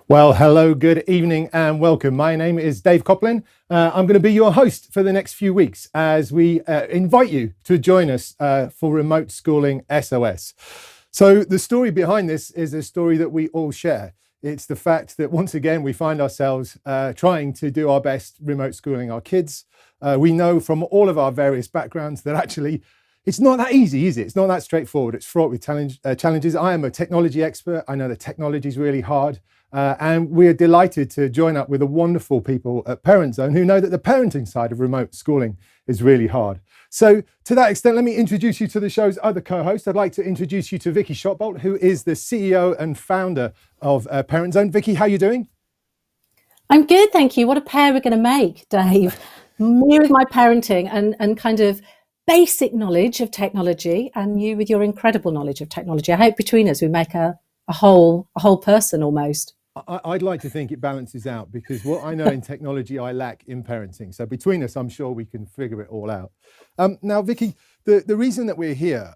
Well, hello, good evening and welcome. My name is Dave Coplin. I'm going to be your host for the next few weeks as we invite you to join us for Remote Schooling SOS. So the story behind this is a story that we all share. It's the fact that once again, we find ourselves trying to do our best remote schooling our kids. We know from all of our various backgrounds that actually it's not that easy, is it? It's not that straightforward. It's fraught with challenges. I am a technology expert. I know that technology is really hard. And we're delighted to join up with the wonderful people at Parent Zone who know that the parenting side of remote schooling is really hard. So to that extent, let me introduce you to the show's other co-host. I'd like to introduce you to Vicky Shotbolt, who is the CEO and founder of Parent Zone. Vicky, how are you doing? I'm good, thank you. What a pair we're going to make, Dave. Me with my parenting and kind of basic knowledge of technology, and you with your incredible knowledge of technology. I hope between us we make a whole person almost. I'd like to think it balances out, because what I know in technology, I lack in parenting. So between us, I'm sure we can figure it all out. Now, Vicky, the reason that we're here,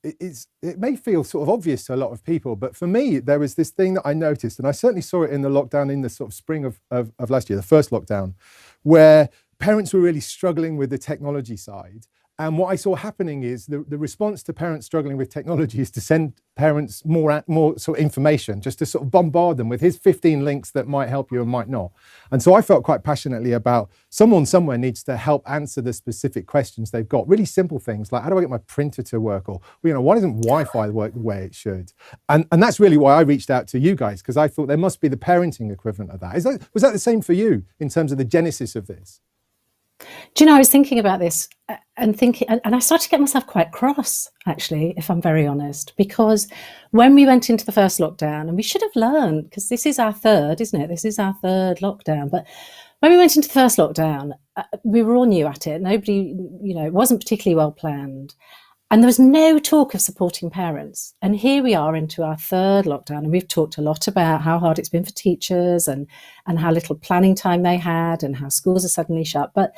it may feel sort of obvious to a lot of people, but for me, there was this thing that I noticed, and I certainly saw it in the lockdown in the sort of spring of last year, the first lockdown, where parents were really struggling with the technology side. And what I saw happening is the response to parents struggling with technology is to send parents more sort of information, just to sort of bombard them with here's 15 links that might help you and might not. And so I felt quite passionately about someone somewhere needs to help answer the specific questions they've got. Really simple things like, how do I get my printer to work? Or, why doesn't Wi-Fi work the way it should? And that's really why I reached out to you guys, because I thought there must be the parenting equivalent of that. Was that the same for you in terms of the genesis of this? Do you know, I was thinking about this and I started to get myself quite cross, actually, if I'm very honest, because when we went into the first lockdown, and we should have learned, because this is our third, isn't it? This is our third lockdown. But when we went into the first lockdown, we were all new at it. Nobody, it wasn't particularly well planned. And there was no talk of supporting parents. And here we are into our third lockdown. And we've talked a lot about how hard it's been for teachers and how little planning time they had and how schools are suddenly shut. But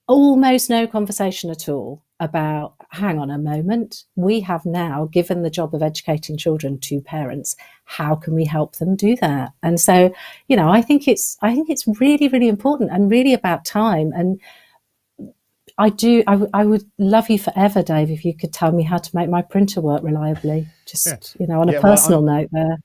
almost no conversation at all about, hang on a moment, we have now given the job of educating children to parents. How can we help them do that? And so, I think it's really, really important and really about time. And I would love you forever, Dave, if you could tell me how to make my printer work reliably, on a personal note there.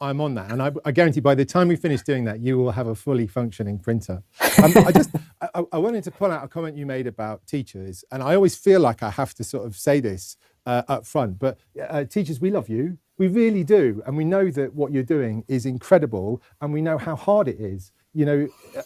I'm on that. And I guarantee by the time we finish doing that, you will have a fully functioning printer. I wanted to pull out a comment you made about teachers. And I always feel like I have to sort of say this up front. But teachers, we love you. We really do. And we know that what you're doing is incredible. And we know how hard it is.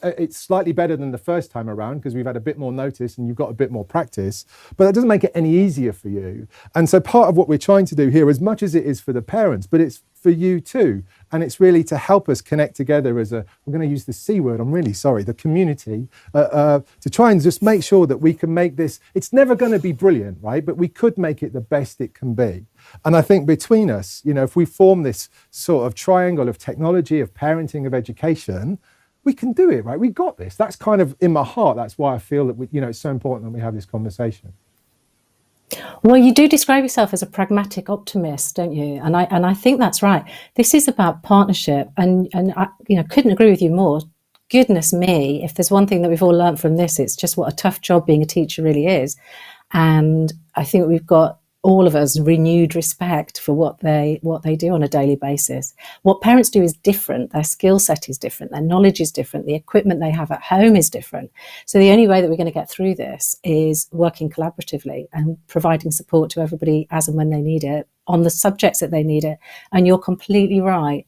It's slightly better than the first time around because we've had a bit more notice and you've got a bit more practice, but that doesn't make it any easier for you. And so part of what we're trying to do here, as much as it is for the parents, but it's for you too. And it's really to help us connect together as we're going to use the C word, I'm really sorry, the community, to try and just make sure that we can make this, it's never going to be brilliant, right? But we could make it the best it can be. And I think between us, if we form this sort of triangle of technology, of parenting, of education, we can do it, right? We got this. That's kind of in my heart. That's why I feel that it's so important that we have this conversation. Well, you do describe yourself as a pragmatic optimist, don't you? And I think that's right. This is about partnership, and I couldn't agree with you more. Goodness me, if there's one thing that we've all learned from this, it's just what a tough job being a teacher really is. And I think we've got all of us renewed respect for what they do on a daily basis. What parents do is different. Their skill set is different. Their knowledge is different. The equipment they have at home is different. So the only way that we're going to get through this is working collaboratively and providing support to everybody as and when they need it on the subjects that they need it. And you're completely right.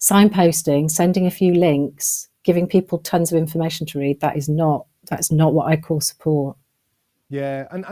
Signposting, sending a few links, giving people tons of information to read, that's not what I call support. Yeah, and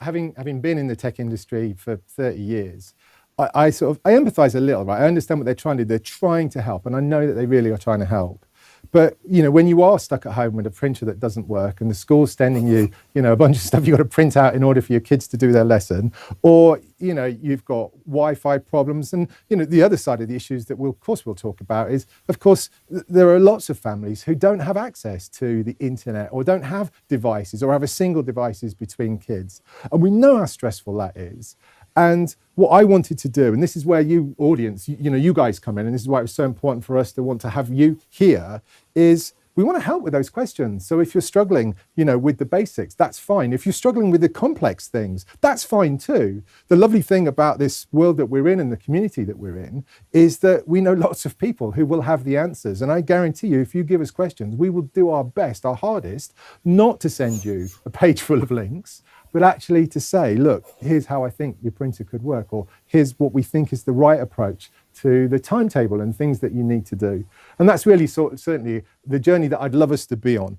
having been in the tech industry for 30 years, I empathise a little, right? I understand what they're trying to do. They're trying to help, and I know that they really are trying to help. But, when you are stuck at home with a printer that doesn't work and the school's sending you, a bunch of stuff you've got to print out in order for your kids to do their lesson, or, you've got Wi-Fi problems. And, the other side of the issues that we'll talk about is, of course, there are lots of families who don't have access to the internet or don't have devices or have a single devices between kids. And we know how stressful that is. And what I wanted to do, and this is where you audience, you guys come in, and this is why it was so important for us to want to have you here, is we want to help with those questions. So if you're struggling, with the basics, that's fine. If you're struggling with the complex things, that's fine too. The lovely thing about this world that we're in and the community that we're in is that we know lots of people who will have the answers. And I guarantee you, if you give us questions, we will do our best, our hardest, not to send you a page full of links, but actually to say, look, here's how I think your printer could work, or here's what we think is the right approach to the timetable and things that you need to do. And that's really certainly the journey that I'd love us to be on.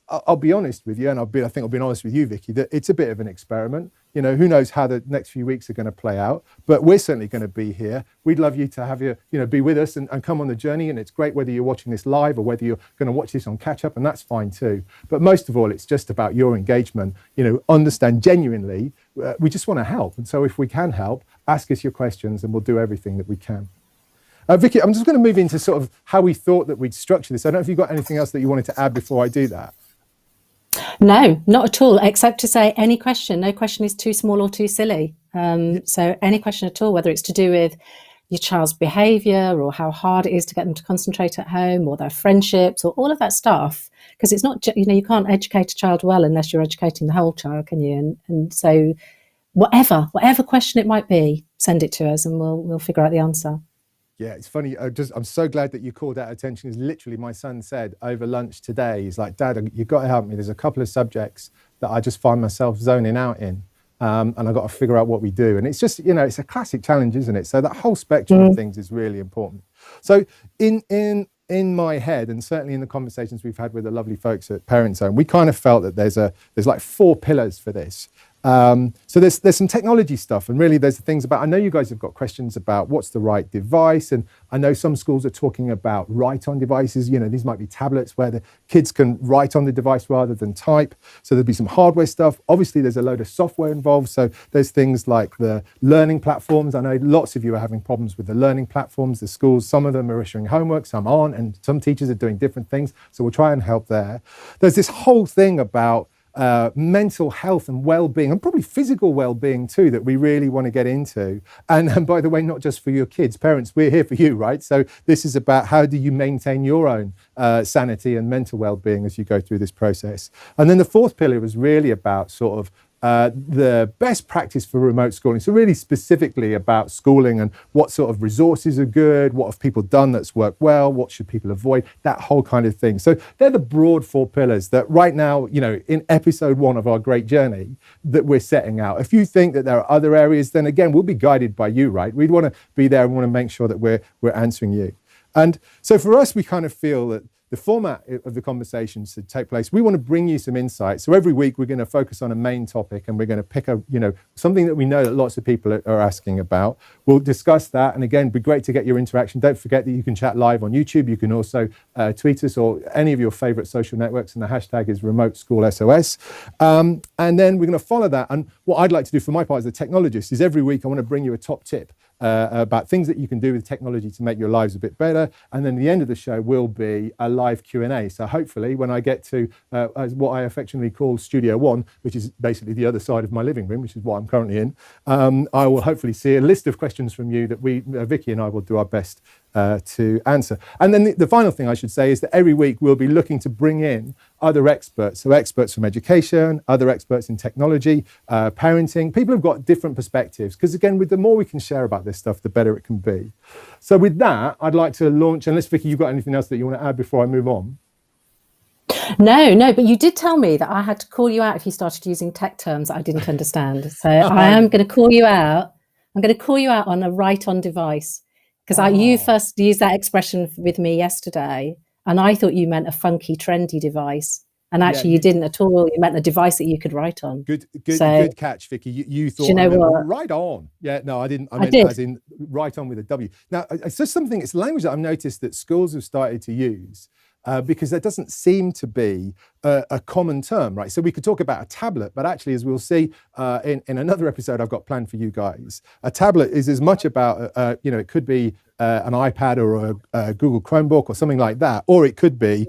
I'll be honest with you, and I think I'll be honest with you, Vicky, that it's a bit of an experiment. Who knows how the next few weeks are going to play out, but we're certainly going to be here. We'd love you to have you, be with us and come on the journey. And it's great whether you're watching this live or whether you're going to watch this on catch up, and that's fine too. But most of all, it's just about your engagement, understand genuinely, we just want to help. And so if we can help, ask us your questions and we'll do everything that we can. Vicky, I'm just going to move into sort of how we thought that we'd structure this. I don't know if you've got anything else that you wanted to add before I do that. No, not at all, except to say any question. No question is too small or too silly. So any question at all, whether it's to do with your child's behaviour or how hard it is to get them to concentrate at home, or their friendships, or all of that stuff, because it's not, you can't educate a child well unless you're educating the whole child, can you? And so whatever question it might be, send it to us and we'll figure out the answer. Yeah, it's funny. I'm so glad that you called that attention. Is literally my son said over lunch today, he's like, Dad, you've got to help me. There's a couple of subjects that I just find myself zoning out in. And I've got to figure out what we do. And it's just, it's a classic challenge, isn't it? So that whole spectrum of things is really important. So in my head, and certainly in the conversations we've had with the lovely folks at Parent Zone, we kind of felt that there's like 4 pillars for this. So there's some technology stuff, and really there's things about, I know you guys have got questions about what's the right device, and I know some schools are talking about write-on devices. These might be tablets where the kids can write on the device rather than type. So there'll be some hardware stuff. Obviously there's a load of software involved. So there's things like the learning platforms. I know lots of you are having problems with the learning platforms. The schools, some of them are issuing homework, some aren't, and some teachers are doing different things. So we'll try and help there. There's this whole thing about mental health and well-being, and probably physical well-being too, that we really want to get into. And by the way, not just for your kids, parents, we're here for you, right? So this is about how do you maintain your own sanity and mental well-being as you go through this process. And then the 4th pillar was really about sort of the best practice for remote schooling. So really specifically about schooling and what sort of resources are good, what have people done that's worked well, what should people avoid, that whole kind of thing. So they're the broad 4 pillars that right now, in episode 1 of our great journey that we're setting out. If you think that there are other areas, then again, we'll be guided by you, right? We'd want to be there and want to make sure that we're answering you. And so for us, we kind of feel that the format of the conversations to take place, we want to bring you some insights. So every week we're going to focus on a main topic, and we're going to pick something that we know that lots of people are asking about. We'll discuss that, and again, it'd be great to get your interaction. Don't forget that you can chat live on YouTube. You can also tweet us or any of your favorite social networks, and the hashtag is Remote School SOS. And then we're going to follow that. And what I'd like to do for my part as a technologist is every week I want to bring you a top tip about things that you can do with technology to make your lives a bit better. And then the end of the show will be a live Q&A. So hopefully when I get to what I affectionately call Studio 1, which is basically the other side of my living room, which is what I'm currently in, I will hopefully see a list of questions from you that Vicky and I will do our best to answer. And then the final thing I should say is that every week we'll be looking to bring in other experts, so experts from education, other experts in technology, parenting, people who've got different perspectives, because again, with the more we can share about this stuff, the better it can be. So with that, I'd like to launch, unless Vicky, you've got anything else that you want to add before I move on? No, but you did tell me that I had to call you out if you started using tech terms that I didn't understand. So I am going to call you out. I'm going to call you out on a write-on device, because you first used that expression with me yesterday, and I thought you meant a funky, trendy device. And actually, you didn't at all. You meant a device that you could write on. Good catch, Vicky. You thought, you know what? Right on. Yeah, no, I didn't. I meant as in right on with a W. Now, it's just something, it's language that I've noticed that schools have started to use. Because there doesn't seem to be a common term, right? So we could talk about a tablet, but actually, as we'll see in another episode I've got planned for you guys, a tablet is as much about, it could be an iPad or a Google Chromebook or something like that, or it could be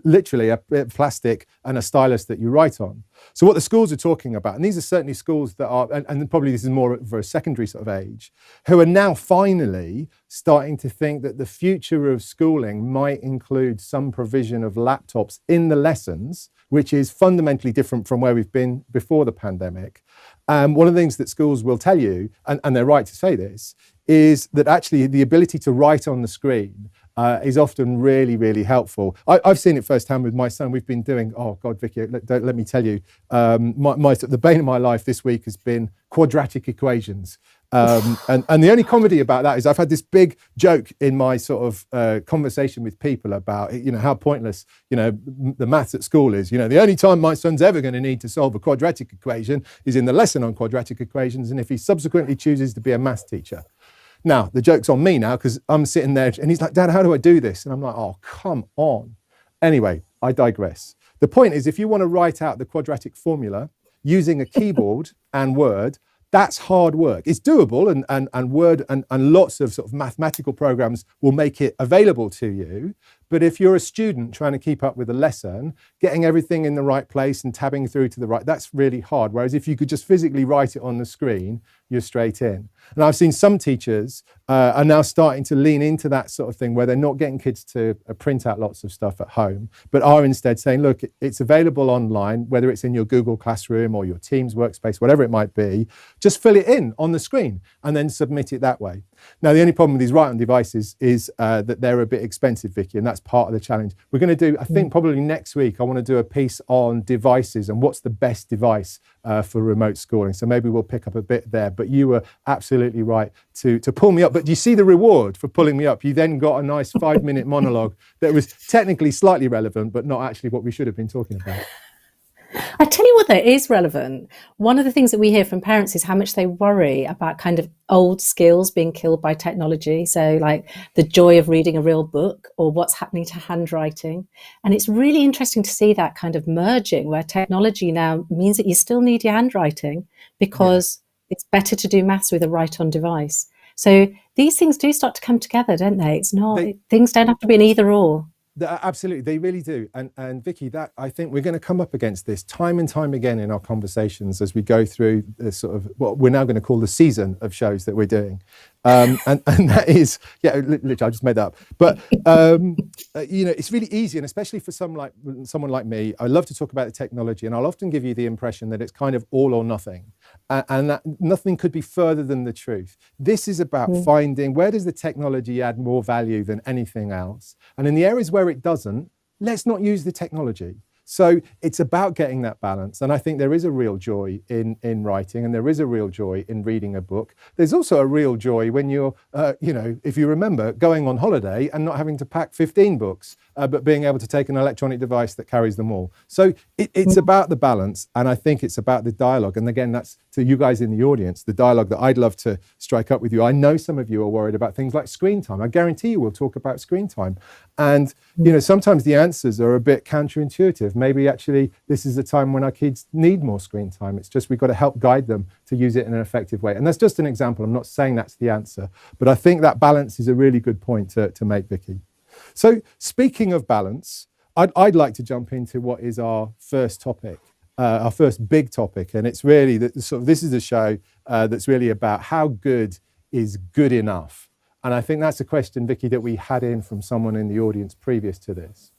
literally a bit of plastic and a stylus that you write on. So what the schools are talking about, and these are certainly schools that are, and probably this is more for a secondary sort of age, who are now finally starting to think that the future of schooling might include some provision of laptops in the lessons, which is fundamentally different from where we've been before the pandemic. One of the things that schools will tell you, and they're right to say this, is that actually the ability to write on the screen is often really, really helpful. I've seen it firsthand with my son. We've been doing, oh God, Vicky, let me tell you, the bane of my life this week has been quadratic equations. And the only comedy about that is I've had this big joke in my sort of conversation with people about, how pointless, the maths at school is. The only time my son's ever going to need to solve a quadratic equation is in the lesson on quadratic equations, and if he subsequently chooses to be a maths teacher. Now, the joke's on me now because I'm sitting there and he's like, Dad, how do I do this? And I'm like, oh, come on. Anyway, I digress. The point is, if you want to write out the quadratic formula using a keyboard and Word, that's hard work. It's doable, and Word and lots of sort of mathematical programs will make it available to you. But if you're a student trying to keep up with a lesson, getting everything in the right place and tabbing through to the right, that's really hard. Whereas if you could just physically write it on the screen, you're straight in. And I've seen some teachers are now starting to lean into that sort of thing where they're not getting kids to print out lots of stuff at home, but are instead saying, look, it's available online, whether it's in your Google Classroom or your Teams workspace, whatever it might be, just fill it in on the screen and then submit it that way. Now, the only problem with these write-on devices is that they're a bit expensive, Vicky, and that's part of the challenge. We're going to do, I think probably next week, I want to do a piece on devices and what's the best device for remote schooling. So maybe we'll pick up a bit there, but you were absolutely right to pull me up. But do you see the reward for pulling me up? You then got a nice 5-minute monologue that was technically slightly relevant, but not actually what we should have been talking about. I tell you what, that is relevant. One of the things that we hear from parents is how much they worry about kind of old skills being killed by technology. So like the joy of reading a real book or what's happening to handwriting. And it's really interesting to see that kind of merging where technology now means that you still need your handwriting because it's better to do maths with a write-on device. So these things do start to come together, don't they? It's not, things don't have to be an either or. Absolutely, they really do. And Vicky, that I think we're going to come up against this time and time again in our conversations as we go through this sort of what we're now going to call the season of shows that we're doing. And that is, literally, I just made that up. But, it's really easy, and especially for someone like me, I love to talk about the technology, and I'll often give you the impression that it's kind of all or nothing, and that nothing could be further than the truth. This is about finding where does the technology add more value than anything else, and in the areas where it doesn't, let's not use the technology. So it's about getting that balance. And I think there is a real joy in writing, and there is a real joy in reading a book. There's also a real joy when you're, if you remember, going on holiday and not having to pack 15 books, but being able to take an electronic device that carries them all. So it's about the balance, and I think it's about the dialogue. And again, that's to you guys in the audience, the dialogue that I'd love to strike up with you. I know some of you are worried about things like screen time. I guarantee you we'll talk about screen time. And, sometimes the answers are a bit counterintuitive. Maybe actually this is a time when our kids need more screen time. It's just we've got to help guide them to use it in an effective way. And that's just an example. I'm not saying that's the answer, but I think that balance is a really good point to make, Vicky. So speaking of balance, I'd like to jump into what is our first topic, our first big topic. And it's really this is a show that's really about how good is good enough. And I think that's a question, Vicky, that we had in from someone in the audience previous to this.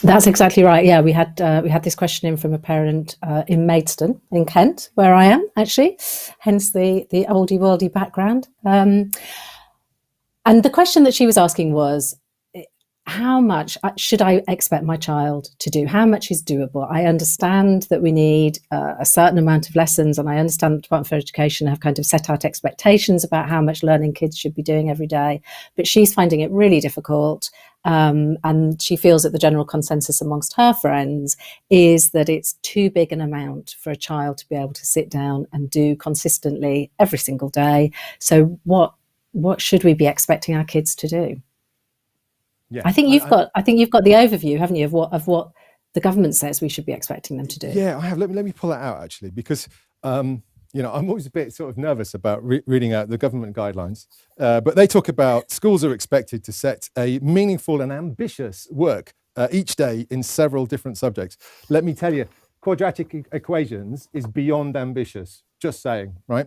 That's exactly right. Yeah, we had this question in from a parent in Maidstone in Kent, where I am actually, hence the oldie worldy background. And the question that she was asking was, how much should I expect my child to do? How much is doable? I understand that we need a certain amount of lessons, and I understand the Department for Education have kind of set out expectations about how much learning kids should be doing every day, but she's finding it really difficult. And she feels that the general consensus amongst her friends is that it's too big an amount for a child to be able to sit down and do consistently every single day. So what should we be expecting our kids to do? Yeah, I think you've got the overview, haven't you, of what the government says we should be expecting them to do. Yeah, I have. Let me pull that out actually, because I'm always a bit sort of nervous about reading out the government guidelines, but they talk about schools are expected to set a meaningful and ambitious work each day in several different subjects. Let me tell you, quadratic equations is beyond ambitious. Just saying, right?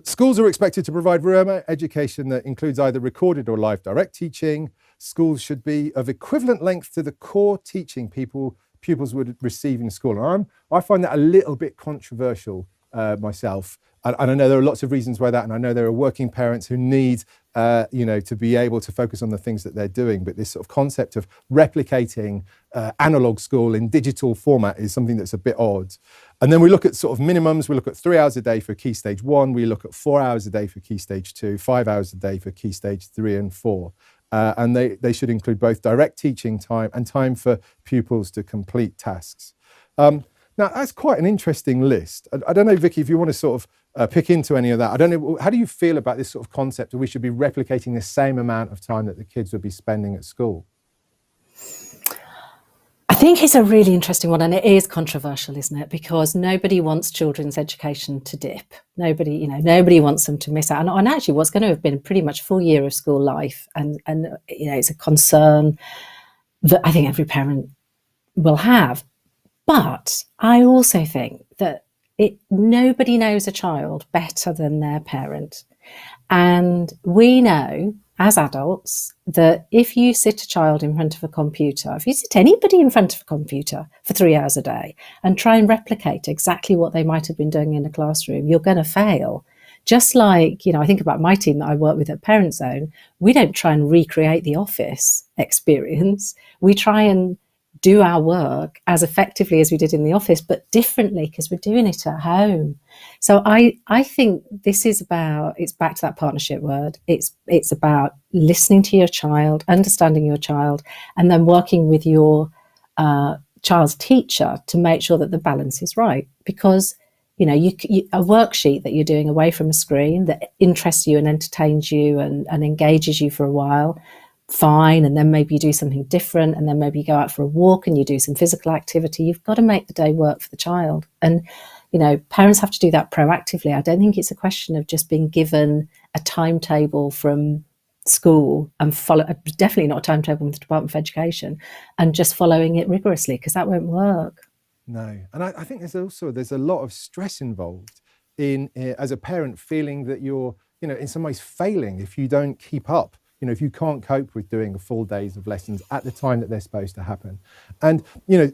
Schools are expected to provide remote education that includes either recorded or live direct teaching. Schools should be of equivalent length to the core teaching pupils would receive in school. And I find that a little bit controversial myself. And I know there are lots of reasons why that, and I know there are working parents who need, to be able to focus on the things that they're doing. But this sort of concept of replicating analog school in digital format is something that's a bit odd. And then we look at sort of minimums. We look at 3 hours a day for Key Stage 1. We look at 4 hours a day for Key Stage 2, 5 hours a day for Key Stage 3 and 4. And they should include both direct teaching time and time for pupils to complete tasks. Now, that's quite an interesting list. I don't know, Vicky, if you want to sort of pick into any of that. I don't know, how do you feel about this sort of concept that we should be replicating the same amount of time that the kids would be spending at school? I think it's a really interesting one, and it is controversial, isn't it? Because nobody wants children's education to dip. Nobody wants them to miss out on actually what's going to have been pretty much a full year of school life. And it's a concern that I think every parent will have. But I also think that nobody knows a child better than their parent. And we know as adults that if you sit a child in front of a computer, if you sit anybody in front of a computer for 3 hours a day and try and replicate exactly what they might have been doing in a classroom, you're going to fail. Just like, I think about my team that I work with at Parent Zone, we don't try and recreate the office experience. We try and do our work as effectively as we did in the office, but differently because we're doing it at home. So I think this is it's back to that partnership word. It's about listening to your child, understanding your child, and then working with your child's teacher to make sure that the balance is right. Because, a worksheet that you're doing away from a screen that interests you and entertains you and engages you for a while, fine, and then maybe you do something different, and then maybe you go out for a walk and you do some physical activity. You've got to make the day work for the child. And parents have to do that proactively. I don't think it's a question of just being given a timetable from school and definitely not a timetable from the Department for Education, and just following it rigorously, because that won't work. No. And I think there's a lot of stress involved in as a parent, feeling that you're in some ways failing if you don't keep up. If you can't cope with doing a full days of lessons at the time that they're supposed to happen. And,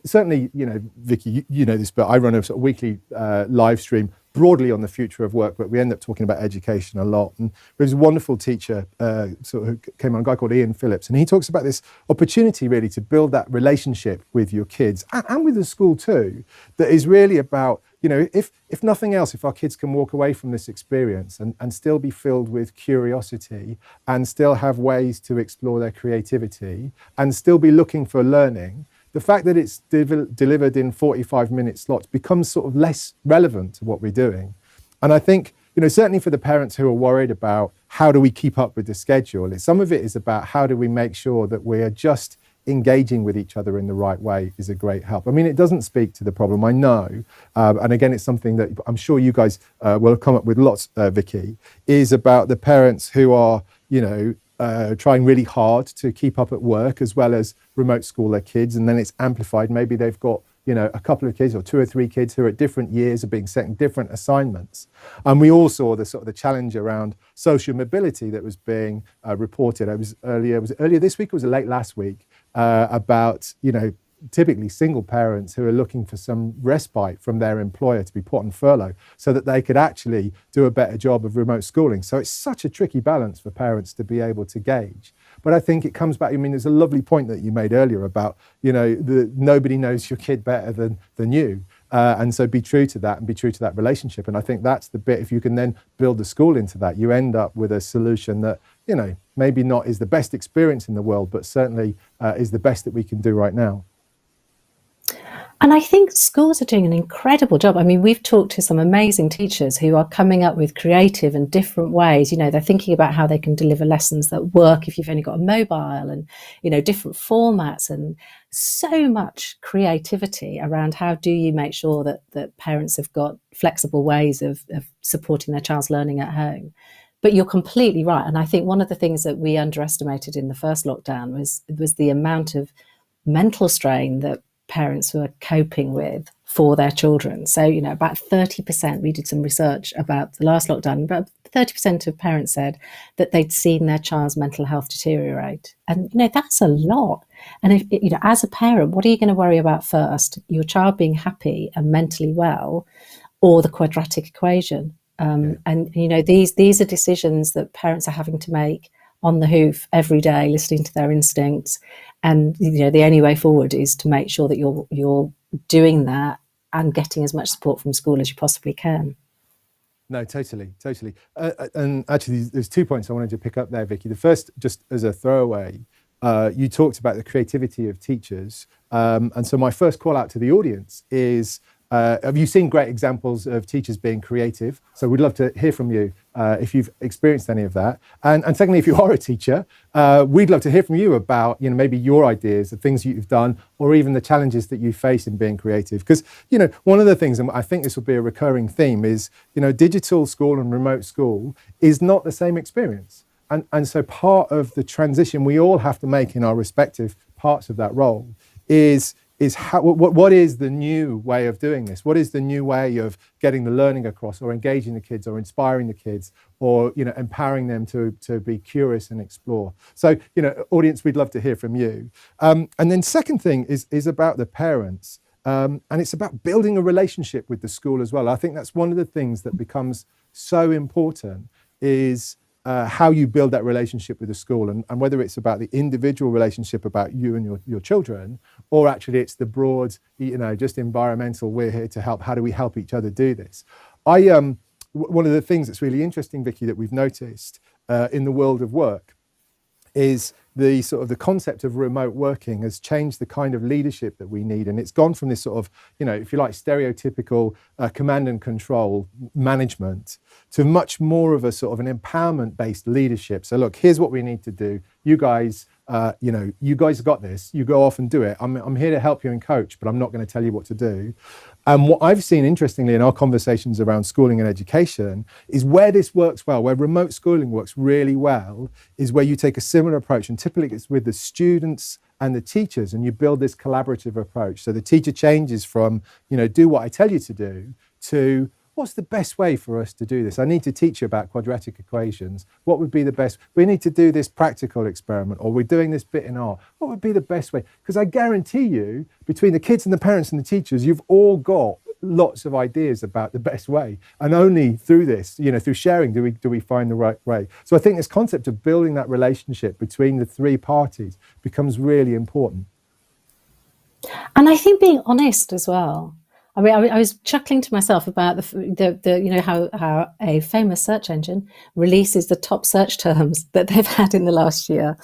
certainly, Vicky, you know this, but I run a sort of weekly live stream broadly on the future of work, but we end up talking about education a lot. And there's a wonderful teacher who came on, a guy called Ian Phillips, and he talks about this opportunity really to build that relationship with your kids and with the school too, that is really about, if nothing else, if our kids can walk away from this experience and still be filled with curiosity and still have ways to explore their creativity and still be looking for learning, the fact that it's delivered in 45-minute slots becomes sort of less relevant to what we're doing. And I think, certainly for the parents who are worried about how do we keep up with the schedule, some of it is about how do we make sure that we are just engaging with each other in the right way is a great help. I mean, it doesn't speak to the problem, I know. And again, it's something that I'm sure you guys will have come up with lots, Vicky, is about the parents who are, trying really hard to keep up at work as well as remote school their kids. And then it's amplified. Maybe they've got, a couple of kids or 2 or 3 kids who are at different years are being set in different assignments. And we all saw the challenge around social mobility that was being reported. Was it earlier this week or was it late last week? About, typically single parents who are looking for some respite from their employer to be put on furlough so that they could actually do a better job of remote schooling. So it's such a tricky balance for parents to be able to gauge. But I think it comes back, there's a lovely point that you made earlier about, nobody knows your kid better than you. And so be true to that and be true to that relationship. And I think that's the bit, if you can then build the school into that, you end up with a solution that, maybe not is the best experience in the world, but certainly is the best that we can do right now. And I think schools are doing an incredible job. I mean, we've talked to some amazing teachers who are coming up with creative and different ways. They're thinking about how they can deliver lessons that work if you've only got a mobile and, different formats, and so much creativity around how do you make sure that parents have got flexible ways of supporting their child's learning at home. But you're completely right. And I think one of the things that we underestimated in the first lockdown was the amount of mental strain that parents were coping with for their children. So, you know, about 30%, we did some research about the last lockdown, about 30% of parents said that they'd seen their child's mental health deteriorate. And, you know, that's a lot. And, if, you know, as a parent, what are you going to worry about first? Your child being happy and mentally well, or the quadratic equation? And, you know, these are decisions that parents are having to make on the hoof every day, listening to their instincts. And, you know, the only way forward is to make sure that you're doing that and getting as much support from school as you possibly can. No, totally. And actually, there's 2 points I wanted to pick up there, Vicky. The first, just as a throwaway, you talked about the creativity of teachers. And so my first call out to the audience is, have you seen great examples of teachers being creative? So we'd love to hear from you if you've experienced any of that. And secondly, if you are a teacher, we'd love to hear from you about, you know, maybe your ideas, the things you've done, or even the challenges that you face in being creative. Because, you know, one of the things, and I think this will be a recurring theme, is, you know, digital school and remote school is not the same experience. And so part of the transition we all have to make in our respective parts of that role is how, what is the new way of doing this? What is the new way of getting the learning across, or engaging the kids, or inspiring the kids, or, you know, empowering them to be curious and explore? So, you know, audience, we'd love to hear from you. And then second thing is about the parents. And it's about building a relationship with the school as well. I think that's one of the things that becomes so important, is how you build that relationship with the school, and whether it's about the individual relationship about you and your children, or actually it's the broad, you know, just environmental, we're here to help, how do we help each other do this? One of the things that's really interesting, Vicky, that we've noticed in the world of work is the sort of the concept of remote working has changed the kind of leadership that we need. And it's gone from this sort of, you know, if you like, stereotypical command and control management to much more of a sort of an empowerment-based leadership. So look, here's what we need to do. You guys, you know, you guys got this. You go off and do it. I'm here to help you and coach, but I'm not going to tell you what to do. And what I've seen, interestingly, in our conversations around schooling and education, is where this works well, where remote schooling works really well, is where you take a similar approach, and typically it's with the students and the teachers, and you build this collaborative approach. So the teacher changes from, you know, do what I tell you to do, to what's the best way for us to do this? I need to teach you about quadratic equations. What would be the best? We need to do this practical experiment, or we're doing this bit in art. What would be the best way? Because I guarantee you, between the kids and the parents and the teachers, you've all got lots of ideas about the best way. And only through this, you know, through sharing, do we find the right way. So I think this concept of building that relationship between the three parties becomes really important. And I think being honest as well. I mean, I was chuckling to myself about the you know, how a famous search engine releases the top search terms that they've had in the last year.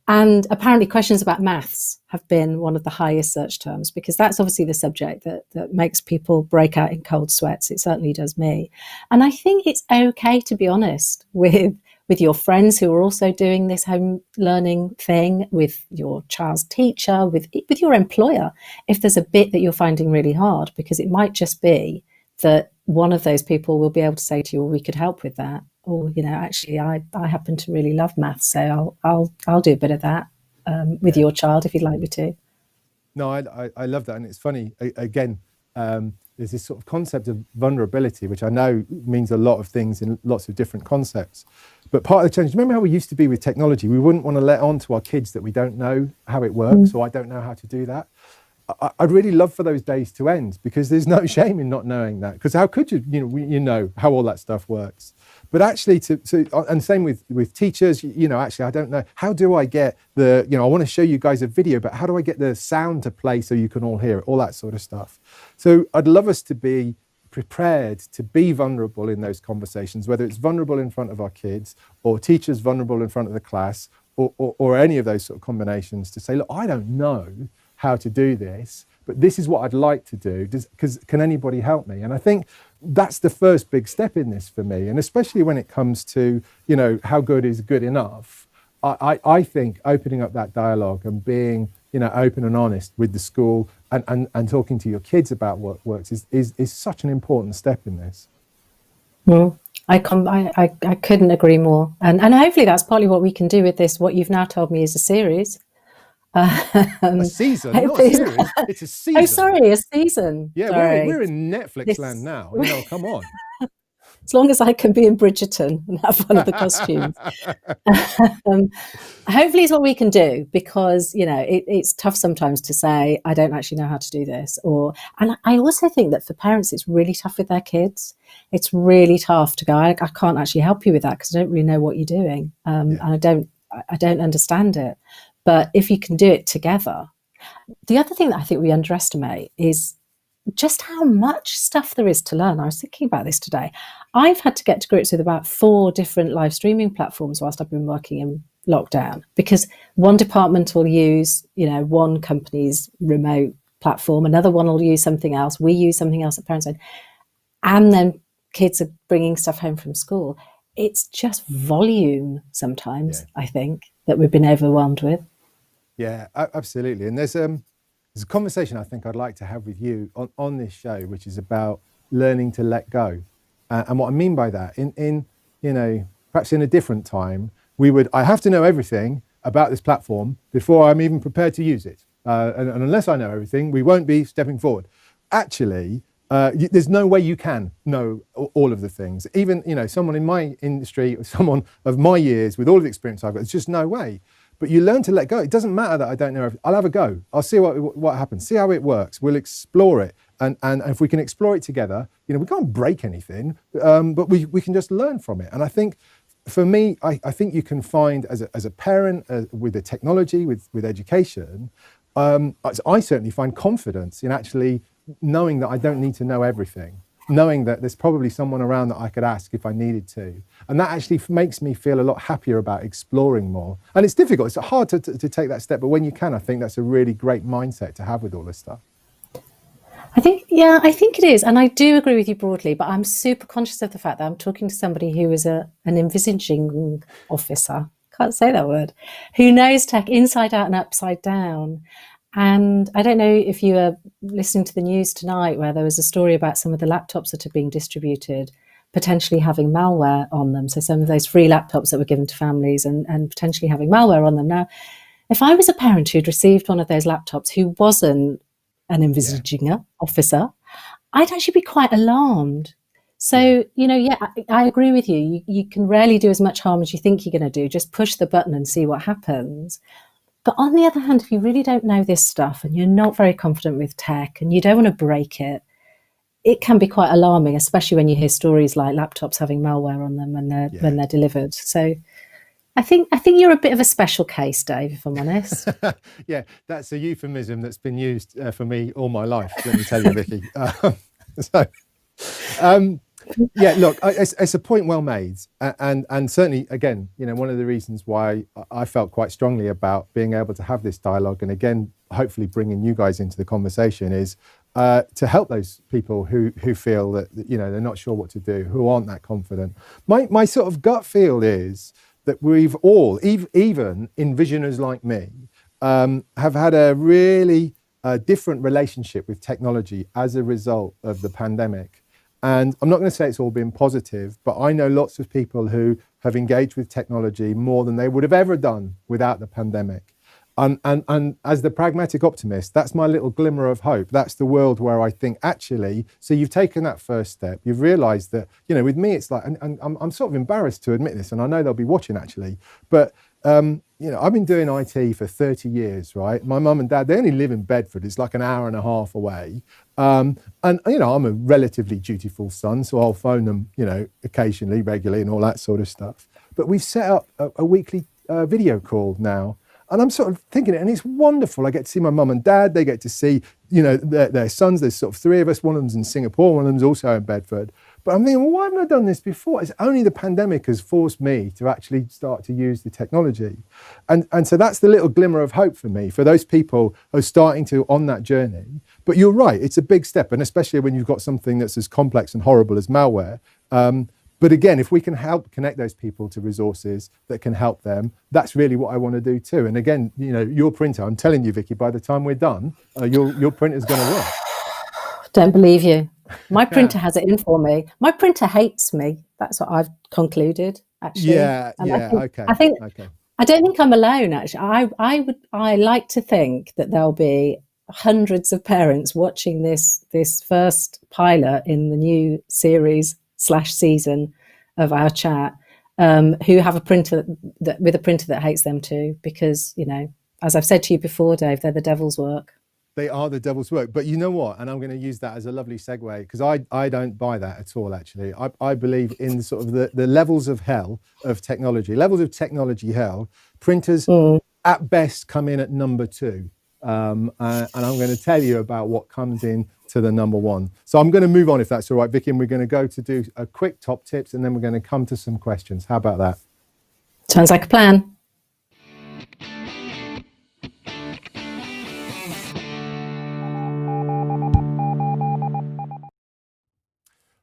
And apparently questions about maths have been one of the highest search terms, because that's obviously the subject that makes people break out in cold sweats. It certainly does me. And I think it's okay to be honest with your friends who are also doing this home learning thing, with your child's teacher, with your employer, if there's a bit that you're finding really hard, because it might just be that one of those people will be able to say to you, well, we could help with that. Or, you know, actually, I happen to really love maths, so I'll do a bit of that with your child if you'd like me to. No, I love that. And it's funny, again, there's this sort of concept of vulnerability, which I know means a lot of things in lots of different concepts. But part of the challenge, remember how we used to be with technology? We wouldn't want to let on to our kids that we don't know how it works, or I don't know how to do that. I'd really love for those days to end, because there's no shame in not knowing that. Because how could you, you know how all that stuff works? But actually, and same with teachers, you know, actually, I don't know, how do I get the, you know, I want to show you guys a video, but how do I get the sound to play so you can all hear it, all that sort of stuff. So I'd love us to be prepared to be vulnerable in those conversations, whether it's vulnerable in front of our kids, or teachers vulnerable in front of the class, or any of those sort of combinations, to say, look, I don't know how to do this, but this is what I'd like to do. Can anybody help me? And I think that's the first big step in this for me. And especially when it comes to, you know, how good is good enough, I think opening up that dialogue and being, you know, open and honest with the school and talking to your kids about what works is such an important step in this. Well, I couldn't agree more. And hopefully that's partly what we can do with this. What you've now told me is a series. A season, not a hopefully- series. It's a season. Oh, sorry, a season. Yeah, Sorry. we're in Netflix land now. You know, come on. As long as I can be in Bridgerton and have one of the costumes. Hopefully it's what we can do, because, you know, it's tough sometimes to say, I don't actually know how to do this. And I also think that for parents, it's really tough with their kids. It's really tough to go, I can't actually help you with that because I don't really know what you're doing. And I don't understand it. But if you can do it together. The other thing that I think we underestimate is just how much stuff there is to learn. I was thinking about this today. I've had to get to grips with about 4 different live streaming platforms whilst I've been working in lockdown, because one department will use, you know, one company's remote platform, another one will use something else, we use something else at Parents' End, and then kids are bringing stuff home from school. It's just volume sometimes, I think, that we've been overwhelmed with. Yeah, absolutely. And there's a conversation I think I'd like to have with you on this show, which is about learning to let go. And what I mean by that, in you know, perhaps in a different time, I have to know everything about this platform before I'm even prepared to use it. And unless I know everything, we won't be stepping forward. Actually, there's no way you can know all of the things. Even, you know, someone in my industry, or someone of my years with all of the experience I've got, there's just no way. But you learn to let go. It doesn't matter that I don't know everything. I'll have a go. I'll see what happens, see how it works. We'll explore it. And if we can explore it together, you know, we can't break anything, but we can just learn from it. And I think, for me, I think you can find as a parent, with the technology, with education, I certainly find confidence in actually knowing that I don't need to know everything, knowing that there's probably someone around that I could ask if I needed to. And that actually makes me feel a lot happier about exploring more. And it's difficult, it's hard to take that step, but when you can, I think that's a really great mindset to have with all this stuff. I think it is. And I do agree with you broadly, but I'm super conscious of the fact that I'm talking to somebody who is an envisaging officer, can't say that word, who knows tech inside out and upside down. And I don't know if you were listening to the news tonight, where there was a story about some of the laptops that are being distributed potentially having malware on them. So some of those free laptops that were given to families and potentially having malware on them. Now, if I was a parent who'd received one of those laptops who wasn't an envisaging officer, I'd actually be quite alarmed. So, you know, I agree with you. You can rarely do as much harm as you think you're going to do. Just push the button and see what happens. But on the other hand, if you really don't know this stuff and you're not very confident with tech and you don't want to break it, it can be quite alarming, especially when you hear stories like laptops having malware on them when they're delivered. So I think you're a bit of a special case, Dave, if I'm honest. Yeah, that's a euphemism that's been used for me all my life, let me tell you, Vicky. Yeah, look, it's a point well made, and certainly, again, you know, one of the reasons why I felt quite strongly about being able to have this dialogue, and again, hopefully bringing you guys into the conversation, is to help those people who feel that, you know, they're not sure what to do, who aren't that confident. My sort of gut feel is that we've all, even envisioners like me, have had a really different relationship with technology as a result of the pandemic. And I'm not going to say it's all been positive, but I know lots of people who have engaged with technology more than they would have ever done without the pandemic. And as the pragmatic optimist, that's my little glimmer of hope. That's the world where I think, actually, so you've taken that first step. You've realized that, you know, with me, it's like, and I'm sort of embarrassed to admit this, and I know they'll be watching actually, but, you know, I've been doing IT for 30 years, right? My mum and dad, they only live in Bedford. It's like an hour and a half away. And, you know, I'm a relatively dutiful son, so I'll phone them, you know, occasionally, regularly, and all that sort of stuff. But we've set up a weekly video call now. And I'm sort of thinking it, and it's wonderful. I get to see my mum and dad. They get to see, you know, their sons. There's sort of 3 of us. One of them's in Singapore. One of them's also in Bedford. But I'm thinking, well, why haven't I done this before? It's only the pandemic has forced me to actually start to use the technology. And so that's the little glimmer of hope for me, for those people who are starting to on that journey. But you're right, it's a big step, and especially when you've got something that's as complex and horrible as malware. But again, if we can help connect those people to resources that can help them, that's really what I want to do too. And again, you know, your printer, I'm telling you, Vicky, by the time we're done, your printer's going to work. Don't believe you. My printer has it in for me. My printer hates me. That's what I've concluded, actually. Yeah, and yeah, I think I don't think I'm alone, actually. I like to think that there'll be hundreds of parents watching this first pilot in the new series / season of our chat, who have a printer with a printer that hates them too, because, you know, as I've said to you before, Dave, they're the devil's work. They are the devil's work. But you know what? And I'm going to use that as a lovely segue, because I don't buy that at all, actually. I believe in sort of the levels of hell of technology. Levels of technology hell. Printers, at best, come in at number 2. And I'm going to tell you about what comes in to the number 1. So I'm going to move on, if that's all right, Vicky, and we're going to go to do a quick top tips, and then we're going to come to some questions. How about that? Sounds like a plan.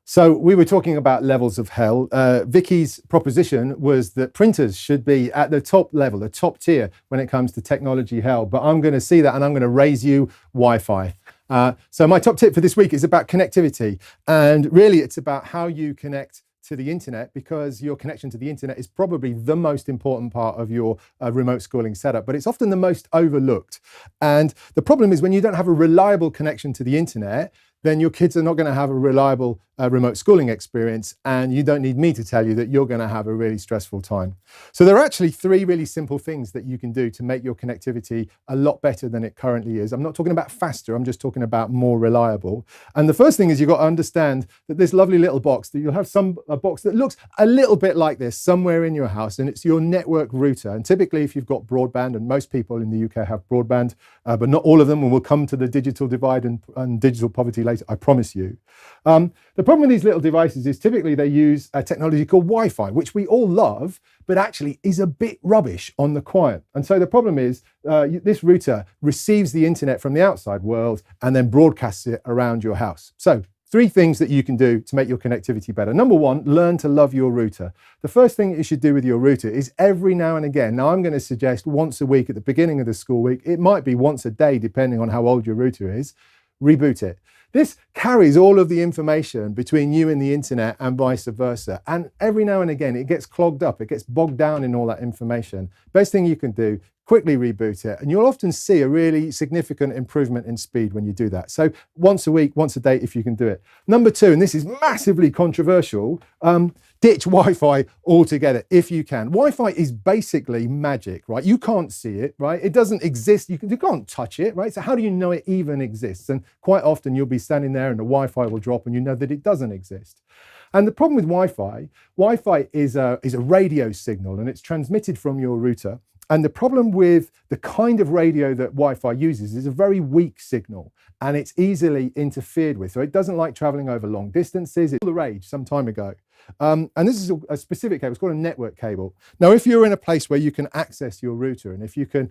So we were talking about levels of hell. Vicky's proposition was that printers should be at the top level, the top tier when it comes to technology hell. But I'm going to see that, and I'm going to raise you Wi-Fi. So my top tip for this week is about connectivity. And really, it's about how you connect to the internet, because your connection to the internet is probably the most important part of your remote schooling setup, but it's often the most overlooked. And the problem is, when you don't have a reliable connection to the internet, then your kids are not going to have a reliable remote schooling experience, and you don't need me to tell you that you're going to have a really stressful time. So there are actually 3 really simple things that you can do to make your connectivity a lot better than it currently is. I'm not talking about faster, I'm just talking about more reliable. And the first thing is, you've got to understand that this lovely little box, that you'll have a box that looks a little bit like this somewhere in your house, and it's your network router. And typically, if you've got broadband, and most people in the UK have broadband, but not all of them, and we'll come to the digital divide and digital poverty later, I promise you. The problem with these little devices is typically they use a technology called Wi-Fi, which we all love, but actually is a bit rubbish on the quiet. And so the problem is, this router receives the internet from the outside world and then broadcasts it around your house. So 3 things that you can do to make your connectivity better. Number 1, learn to love your router. The first thing that you should do with your router is every now and again, now I'm going to suggest once a week at the beginning of the school week, it might be once a day depending on how old your router is, reboot it. This carries all of the information between you and the internet and vice versa. And every now and again, it gets clogged up. It gets bogged down in all that information. Best thing you can do, quickly reboot it. And you'll often see a really significant improvement in speed when you do that. So once a week, once a day, if you can do it. Number 2, and this is massively controversial, ditch Wi-Fi altogether if you can. Wi-Fi is basically magic, right? You can't see it, right? It doesn't exist. You can't touch it, right? So how do you know it even exists? And quite often you'll be standing there and the Wi-Fi will drop and you know that it doesn't exist. And the problem with Wi-Fi is a radio signal, and it's transmitted from your router. And the problem with the kind of radio that Wi-Fi uses is a very weak signal, and it's easily interfered with. So it doesn't like traveling over long distances. It's all the rage some time ago. And this is a specific cable. It's called a network cable. Now, if you're in a place where you can access your router, and if you can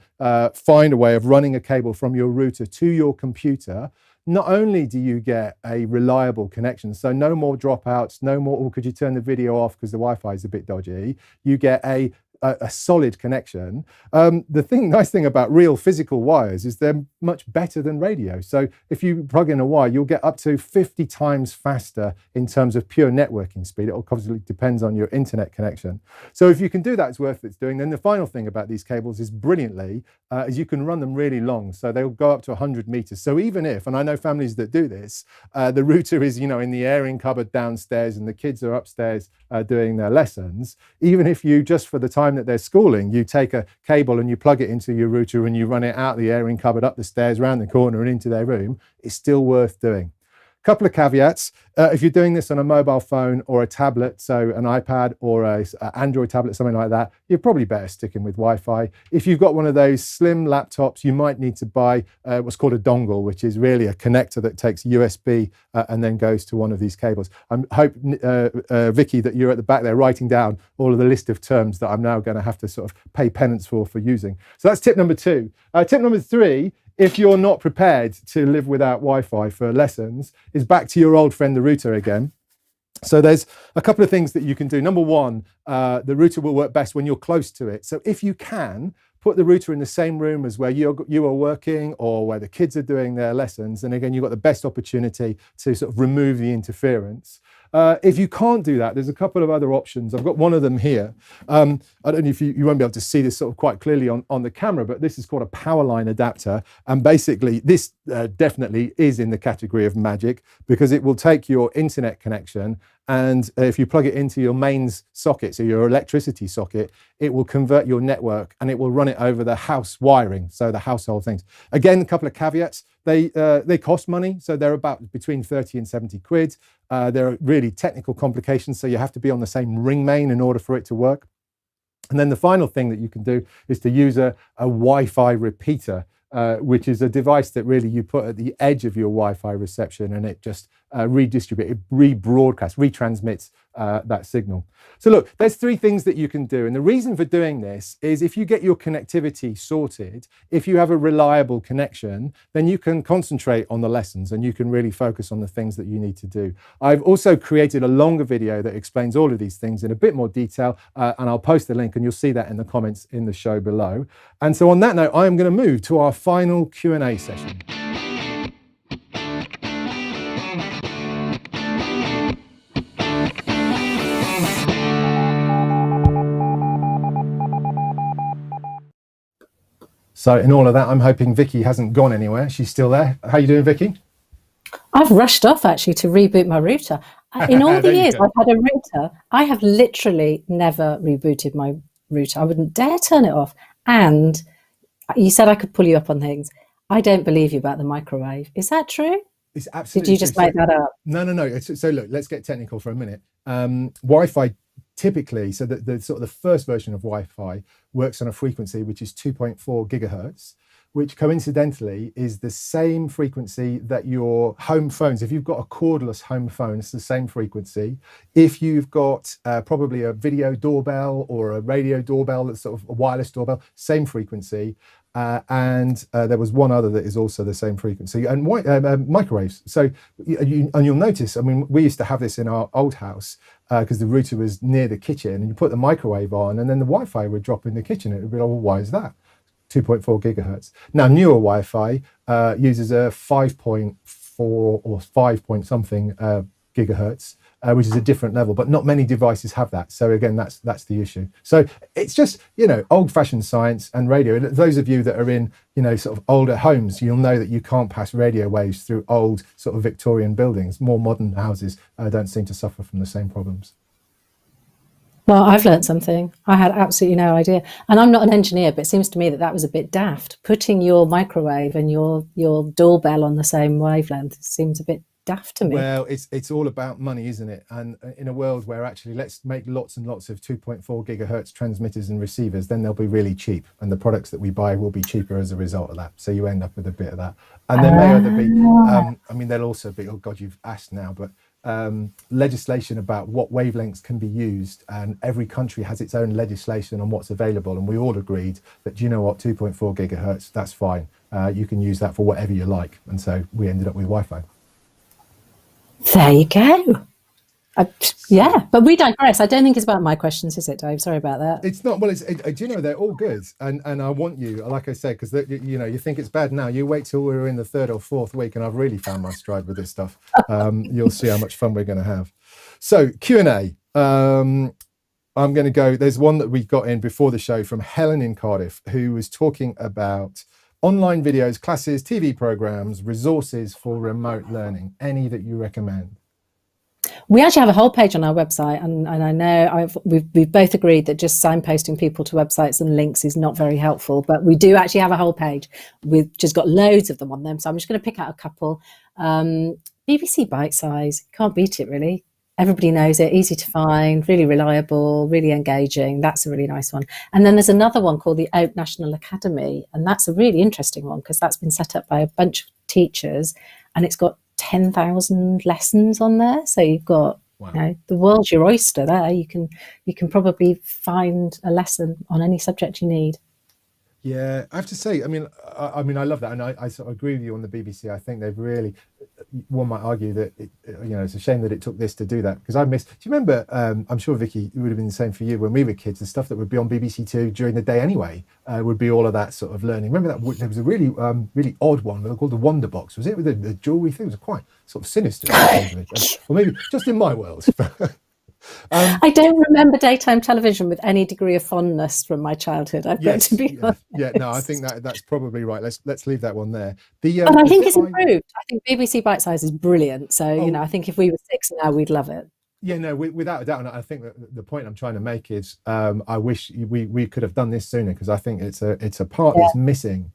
find a way of running a cable from your router to your computer, not only do you get a reliable connection, so no more dropouts, no more, or could you turn the video off because the Wi-Fi is a bit dodgy, you get a solid connection. Nice thing about real physical wires is they're much better than radio. So if you plug in a wire, you'll get up to 50 times faster in terms of pure networking speed. It obviously depends on your internet connection. So if you can do that, it's worth its doing. Then the final thing about these cables is brilliantly, is you can run them really long. So they'll go up to 100 meters. So even if, and I know families that do this, the router is, in the airing cupboard downstairs and the kids are upstairs doing their lessons, even if you, just for the time that they're schooling, you take a cable and you plug it into your router and you run it out the airing cupboard, up the stairs, around the corner and into their room, it's still worth doing. Couple of caveats. If you're doing this on a mobile phone or a tablet, so an iPad or a Android tablet, something like that, you're probably better sticking with Wi-Fi. If you've got one of those slim laptops, you might need to buy what's called a dongle, which is really a connector that takes USB and then goes to one of these cables. I hope, Vicky, that you're at the back there writing down all of the list of terms that I'm now going to have to sort of pay penance for using. So that's tip number 2. Tip number 3, if you're not prepared to live without Wi-Fi for lessons, is back to your old friend, the router again. So there's a couple of things that you can do. Number 1, the router will work best when you're close to it. So if you can, put the router in the same room as where you are working or where the kids are doing their lessons. And again, you've got the best opportunity to sort of remove the interference. If you can't do that, there's a couple of other options. I've got one of them here. I don't know if you won't be able to see this sort of quite clearly on the camera, but this is called a power line adapter. And basically this definitely is in the category of magic, because it will take your internet connection, and if you plug it into your mains socket, so your electricity socket, it will convert your network and it will run it over the house wiring, so the household things. Again, a couple of caveats. They cost money, so they're about between 30 and 70 quid. There are really technical complications, so you have to be on the same ring main in order for it to work. And then the final thing that you can do is to use a Wi-Fi repeater, which is a device that really you put at the edge of your Wi-Fi reception, and it just rebroadcasts, retransmits that signal. So look, there's three things that you can do. And the reason for doing this is if you get your connectivity sorted, if you have a reliable connection, then you can concentrate on the lessons and you can really focus on the things that you need to do. I've also created a longer video that explains all of these things in a bit more detail, and I'll post the link and you'll see that in the comments in the show below. And so on that note, I am going to move to our final Q&A session. So in all of that, I'm hoping Vicky hasn't gone anywhere. She's still there. How you doing, Vicky? I've rushed off actually to reboot my router. In all the years I've had a router, I have literally never rebooted my router. I wouldn't dare turn it off. And you said I could pull you up on things. I don't believe you about the microwave. Is that true? It's absolutely Did you just make that up? No. So look, let's get technical for a minute. Wi-Fi typically, so the sort of the first version of Wi-Fi works on a frequency which is 2.4 gigahertz, which coincidentally is the same frequency that your home phones, if you've got a cordless home phone, it's the same frequency. If you've got probably a video doorbell or a radio doorbell, that's sort of a wireless doorbell, same frequency. And there was one other that is also the same frequency, and microwaves. So you'll notice, I mean, we used to have this in our old house because the router was near the kitchen, and you put the microwave on and then the Wi-Fi would drop in the kitchen. It would be like, well, why is that? 2.4 gigahertz. Now, newer Wi-Fi uses a 5.4 or 5 point something gigahertz, which is a different level, but not many devices have that. So again, that's the issue. So it's just, you know, old-fashioned science and radio. And those of you that are in, you know, sort of older homes, you'll know that you can't pass radio waves through old sort of Victorian buildings. More modern houses don't seem to suffer from the same problems. Well, I've learned something. I had absolutely no idea. And I'm not an engineer, but it seems to me that that was a bit daft. Putting your microwave and your doorbell on the same wavelength seems a bit daft to me. Well, it's all about money, isn't it? And in a world where actually let's make lots and lots of 2.4 gigahertz transmitters and receivers, then they'll be really cheap. And the products that we buy will be cheaper as a result of that. So you end up with a bit of that. And there may either be, I mean, there'll also be, oh God, you've asked now, but legislation about what wavelengths can be used, and every country has its own legislation on what's available, and we all agreed that, you know what, 2.4 gigahertz, that's fine, you can use that for whatever you like. And so we ended up with Wi-Fi. There you go. Yeah, but we digress. I don't think it's about my questions, is it, Dave? Sorry about that. It's not. Well, do you know, they're all good, and I want you, like I said, because you know, you think it's bad now. You wait till we're in the 3rd or 4th week, and I've really found my stride with this stuff. You'll see how much fun we're going to have. So Q&A. I'm going to go. There's one that we got in before the show from Helen in Cardiff, who was talking about online videos, classes, TV programs, resources for remote learning. Any that you recommend? We actually have a whole page on our website, and I know we've both agreed that just signposting people to websites and links is not very helpful, but we do actually have a whole page. We've just got loads of them on them, so I'm just going to pick out a couple. BBC Bite Size, can't beat it really. Everybody knows it, easy to find, really reliable, really engaging. That's a really nice one. And then there's another one called the Oak National Academy, and that's a really interesting one because that's been set up by a bunch of teachers, and it's got 10,000 lessons on there. So you've got, wow, you know, the world's your oyster there. You can probably find a lesson on any subject you need. Yeah, I have to say, I mean, I love that, and I sort of agree with you on the BBC. I think they've really, one might argue that it's a shame that it took this to do that, because I missed. Do you remember? I'm sure, Vicky, it would have been the same for you when we were kids. The stuff that would be on BBC Two during the day anyway would be all of that sort of learning. Remember that there was a really really odd one called the Wonder Box. Was it with the jewelry thing? It was quite sort of sinister, or maybe just in my world. I don't remember daytime television with any degree of fondness from my childhood. I've got to be honest. No, I think that's probably right. Let's leave that one there. But I think it's improved. I think BBC Bite Size is brilliant. So I think if we were 6 now, we'd love it. Yeah, no, without a doubt. And I think that the point I'm trying to make is, I wish we could have done this sooner, because I think it's a part that's missing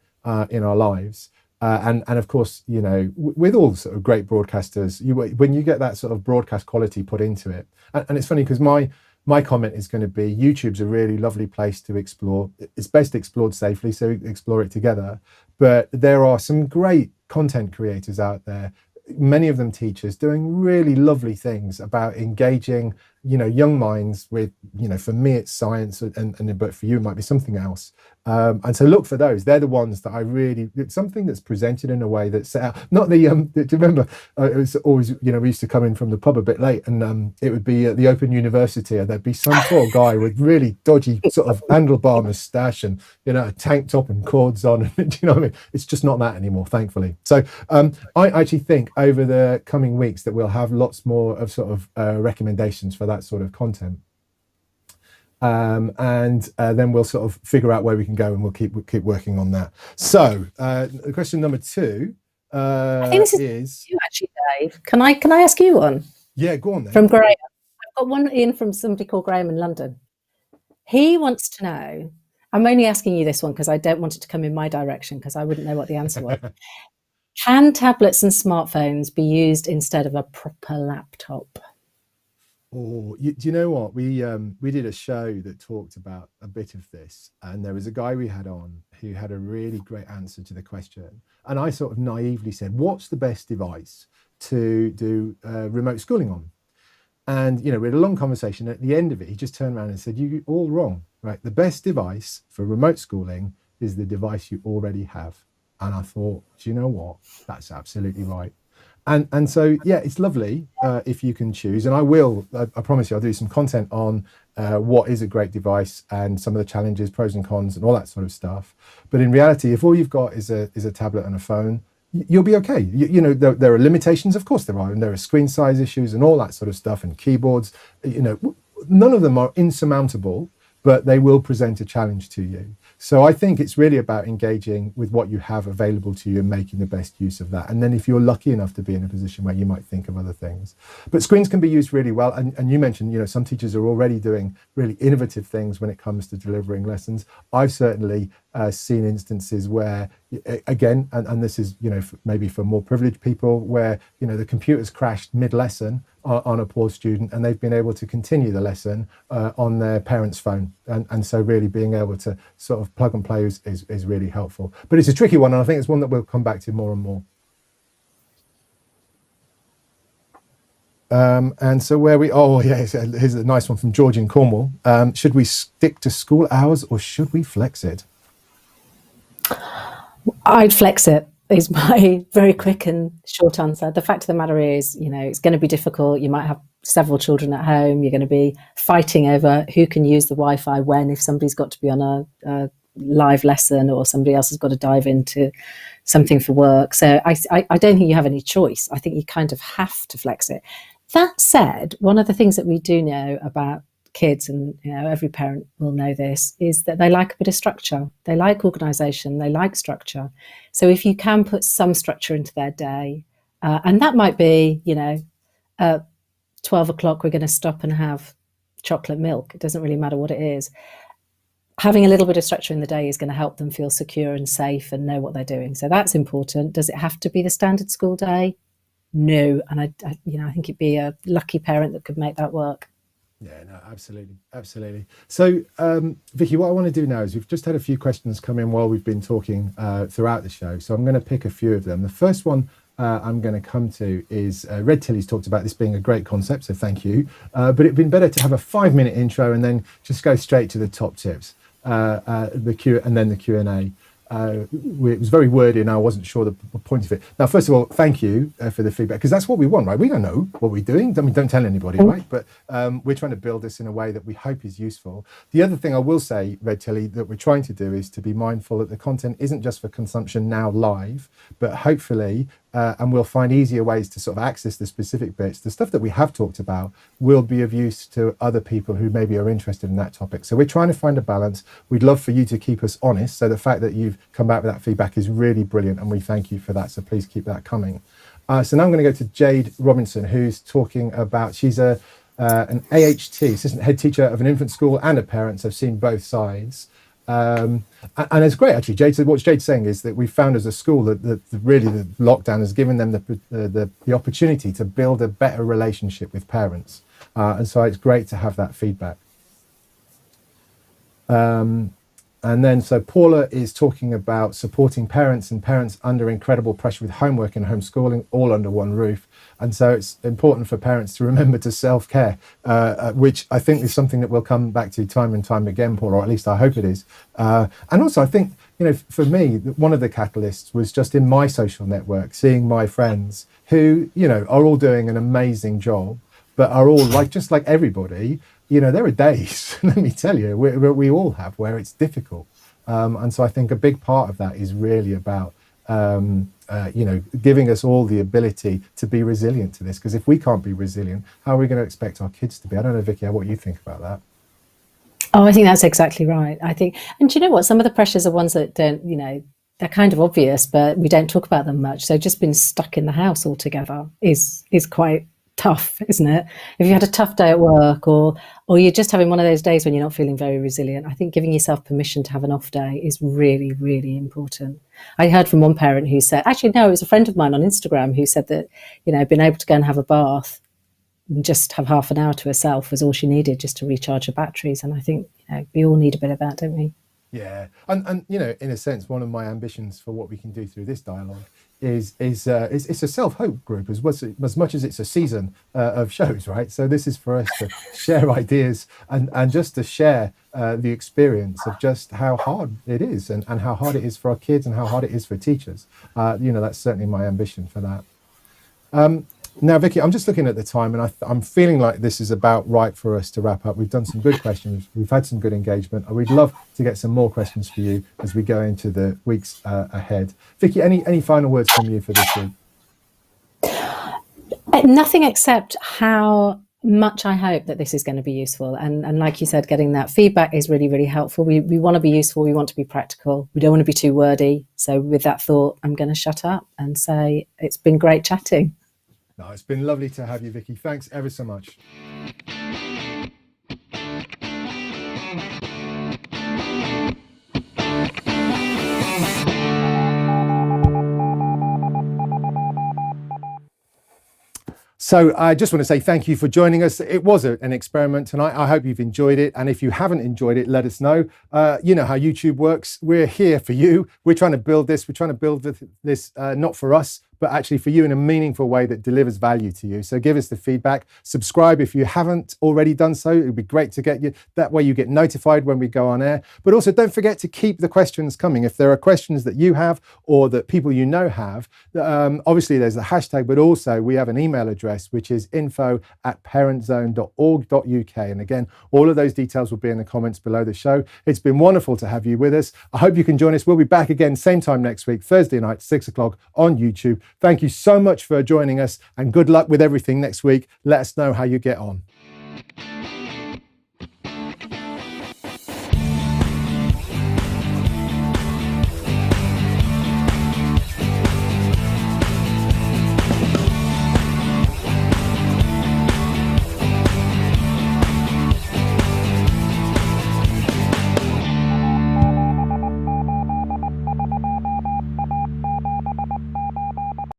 in our lives. And of course, with all sort of great broadcasters, when you get that sort of broadcast quality put into it, and it's funny because my comment is going to be, YouTube's a really lovely place to explore. It's best explored safely, so explore it together. But there are some great content creators out there, many of them teachers, doing really lovely things about engaging young minds with, for me it's science, and but for you it might be something else. And so look for those. They're the ones that it's something that's presented in a way that's set out. Not the, do you remember, it was always, we used to come in from the pub a bit late, and it would be at the Open University, and there'd be some poor guy with really dodgy sort of handlebar moustache and, a tank top and cords on. Do you know what I mean? It's just not that anymore, thankfully. So I actually think over the coming weeks that we'll have lots more of sort of recommendations for that sort of content. And then we'll sort of figure out where we can go, and we'll keep working on that. So question number 2 I think this is you actually, Dave. Can I ask you one? Yeah, go on then. From Graham. I've got one in from somebody called Graham in London. He wants to know, I'm only asking you this one because I don't want it to come in my direction, because I wouldn't know what the answer was. Can tablets and smartphones be used instead of a proper laptop? Oh, do you know what? We did a show that talked about a bit of this, and there was a guy we had on who had a really great answer to the question. And I sort of naively said, what's the best device to do remote schooling on? And, we had a long conversation. At the end of it, he just turned around and said, you're all wrong, right? The best device for remote schooling is the device you already have. And I thought, do you know what? That's absolutely right. And so, yeah, it's lovely if you can choose. And I promise you, I'll do some content on what is a great device and some of the challenges, pros and cons, and all that sort of stuff. But in reality, if all you've got is a tablet and a phone, you'll be okay. There are limitations, of course there are, and there are screen size issues and all that sort of stuff, and keyboards. None of them are insurmountable, but they will present a challenge to you. So I think it's really about engaging with what you have available to you and making the best use of that. And then if you're lucky enough to be in a position where you might think of other things. But screens can be used really well. And you mentioned, some teachers are already doing really innovative things when it comes to delivering lessons. I've certainly seen instances where, again, and this is, maybe for more privileged people, where, the computer's crashed mid-lesson on a poor student, and they've been able to continue the lesson on their parents' phone. And so really being able to sort of plug and play is really helpful. But it's a tricky one, and I think it's one that we'll come back to more and more. And so here's a nice one from George in Cornwall. Should we stick to school hours or should we flex it? I'd flex it, is my very quick and short answer. The fact of the matter is, it's going to be difficult. You might have several children at home. You're going to be fighting over who can use the Wi-Fi when, if somebody's got to be on a live lesson or somebody else has got to dive into something for work. So I don't think you have any choice. I think you kind of have to flex it. That said, one of the things that we do know about kids, and every parent will know this, is that they like a bit of structure. They like organisation. They like structure. So if you can put some structure into their day, and that might be, 12 o'clock, we're going to stop and have chocolate milk. It doesn't really matter what it is. Having a little bit of structure in the day is going to help them feel secure and safe and know what they're doing. So that's important. Does it have to be the standard school day? No. And I think it'd be a lucky parent that could make that work. Yeah, no, absolutely. So, Vicky, what I want to do now is we've just had a few questions come in while we've been talking throughout the show. So I'm going to pick a few of them. The first one I'm going to come to is Red Tilly's talked about this being a great concept, so thank you. But it'd been better to have a 5-minute intro and then just go straight to the top tips, the Q and then the Q&A. it was very wordy and I wasn't sure the point of it. Now, first of all, thank you for the feedback, because that's what we want, right? We don't know what we're doing. I mean, don't tell anybody, right? But we're trying to build this in a way that we hope is useful. The other thing I will say, Red Tilly, that we're trying to do is to be mindful that the content isn't just for consumption now live, but hopefully, and we'll find easier ways to sort of access the specific bits. The stuff that we have talked about will be of use to other people who maybe are interested in that topic. So we're trying to find a balance. We'd love for you to keep us honest. So the fact that you've come back with that feedback is really brilliant, and we thank you for that. So please keep that coming. So now I'm going to go to Jade Robinson, who's talking about, she's an AHT, assistant head teacher of an infant school and a parent, so I've seen both sides. And it's great, actually. What Jade's saying is that we found as a school that really the lockdown has given them the opportunity to build a better relationship with parents. And so it's great to have that feedback. And then, so Paula is talking about supporting parents and parents under incredible pressure with homework and homeschooling all under one roof. And so it's important for parents to remember to self-care, which I think is something that we'll come back to time and time again, Paula, or at least I hope it is. And also, I think, for me, one of the catalysts was just in my social network, seeing my friends who, are all doing an amazing job, but are all just like everybody. There are days, let me tell you, we all have, where it's difficult. And so I think a big part of that is really about, giving us all the ability to be resilient to this. Because if we can't be resilient, how are we going to expect our kids to be? I don't know, Vicky, what you think about that. Oh, I think that's exactly right. I think, and do you know what? Some of the pressures are ones that don't, they're kind of obvious, but we don't talk about them much. So just being stuck in the house altogether is quite tough, isn't it? If you had a tough day at work, or you're just having one of those days when you're not feeling very resilient, I think giving yourself permission to have an off day is really, really important. I heard from one parent who said, actually, no, it was a friend of mine on Instagram who said that, being able to go and have a bath and just have half an hour to herself was all she needed just to recharge her batteries. And I think, we all need a bit of that, don't we? Yeah. And in a sense, one of my ambitions for what we can do through this dialogue is it's a self-help group as much as it's a season of shows, right? So this is for us to share ideas and just to share the experience of just how hard it is and how hard it is for our kids and how hard it is for teachers. That's certainly my ambition for that. Now, Vicky, I'm just looking at the time and I'm feeling like this is about right for us to wrap up. We've done some good questions. We've had some good engagement. We'd love to get some more questions for you as we go into the weeks ahead. Vicky, any final words from you for this week? Nothing except how much I hope that this is going to be useful. And like you said, getting that feedback is really, really helpful. We want to be useful. We want to be practical. We don't want to be too wordy. So with that thought, I'm going to shut up and say it's been great chatting. No, it's been lovely to have you, Vicky. Thanks ever so much. So I just want to say thank you for joining us. It was an experiment tonight. I hope you've enjoyed it. And if you haven't enjoyed it, let us know. You know how YouTube works. We're here for you. We're trying to build this. We're trying to build this not for us, but actually for you in a meaningful way that delivers value to you. So give us the feedback. Subscribe if you haven't already done so. It would be great to get you. That way you get notified when we go on air. But also don't forget to keep the questions coming. If there are questions that you have or that people you know have, obviously there's a hashtag, but also we have an email address, which is info@parentzone.org.uk. And again, all of those details will be in the comments below the show. It's been wonderful to have you with us. I hope you can join us. We'll be back again same time next week, Thursday night, 6 o'clock on YouTube. Thank you so much for joining us and good luck with everything next week. Let us know how you get on.